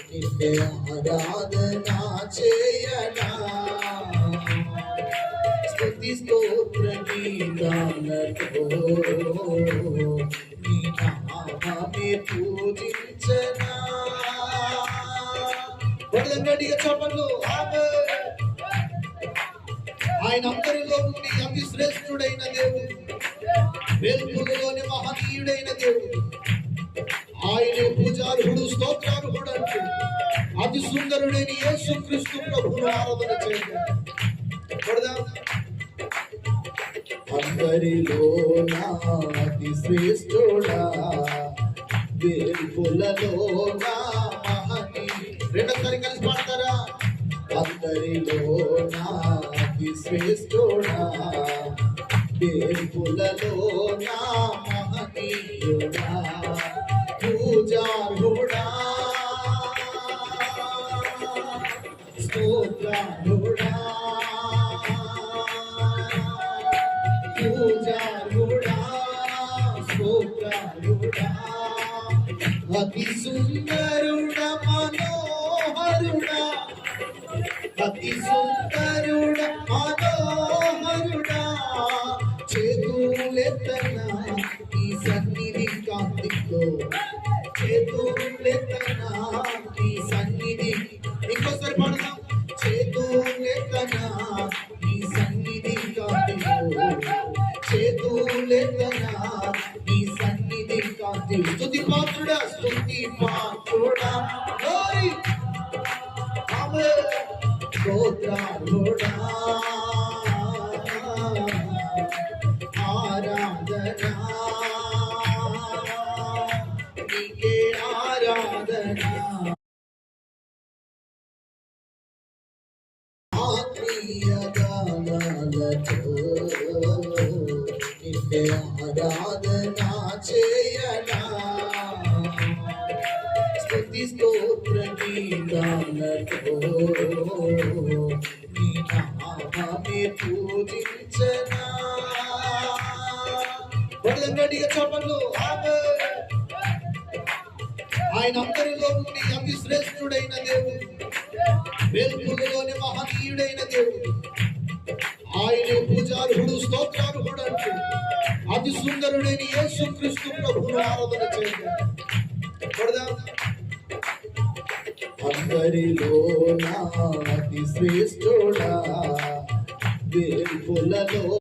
నిన్నే ఆరాధన చేయనా స్తుతి స్తోత్ర గీతాలతో నీ నామమే పూజించనా. గట్టిగా చెప్పండి. ఆయన అందరిలో నుండి అతి శ్రేష్ఠుడైన దేవుడు, వెలుగులోని మహనీయుడైన దేవుడు. ఆయన పూజార్హుడు, స్తోత్రార్హుడు అంటే అతి సుందరుడైన యేసుక్రీస్తు ప్రభువును ఆరాధన చేయండి. అందరిలో నా అతి శ్రేష్ఠుడా, వెలుగులలో నా మహనీయుడు. రెండోసారి కలిసి పాడతారా? అందరిలో నా అతి శ్రేష్ఠుడా, వెలుగులలో నా మహనీయుడా, పూజార్హుడా, స్తోత్రార్హుడా, పూజార్హుడా, స్తోత్రార్హుడా, అతి సుందరుడా, మనోహరుడా, అతి సుందరుడా, మనోహరుడా, చేతులెత్తనా ఈ సన్నిధి కాంతిలో, చేతులెత్తనా ఈ సన్నిధి. ఇంకోసారి పాడదాం. చేతులెత్తనా ఈ సన్నిధి కాంతిలో, చేతులెత్తనా ఈ సన్నిధి కాంతిలో. స్తుతి పాత్రుడా, స్తుతి పాత్రుడా, స్తోత్రార్హుడా, ఆరాధనా నీకే ఆరాధనా. ఆత్మీయ గానాలతో నిన్నే ఆరాధనా చేయనా స్తుతి స్తోత్ర గీతాలతో నీ నామమే పూజించనా. గట్టిగా చెప్పండి. ఆయన అందరిలో నుండి అతి శ్రేష్ఠుడైన దేవుడు, వెలుగులోని మహనీయుడైన దేవుడు. ఆయన పూజార్హుడు, స్తోత్రార్హుడు అంటే అతి సుందరుడైన యేసుక్రీస్తు ప్రభువును ఆరాధన చేయండి. అందరిలో నా అతి శ్రేష్ఠుడా, వెలుగులలో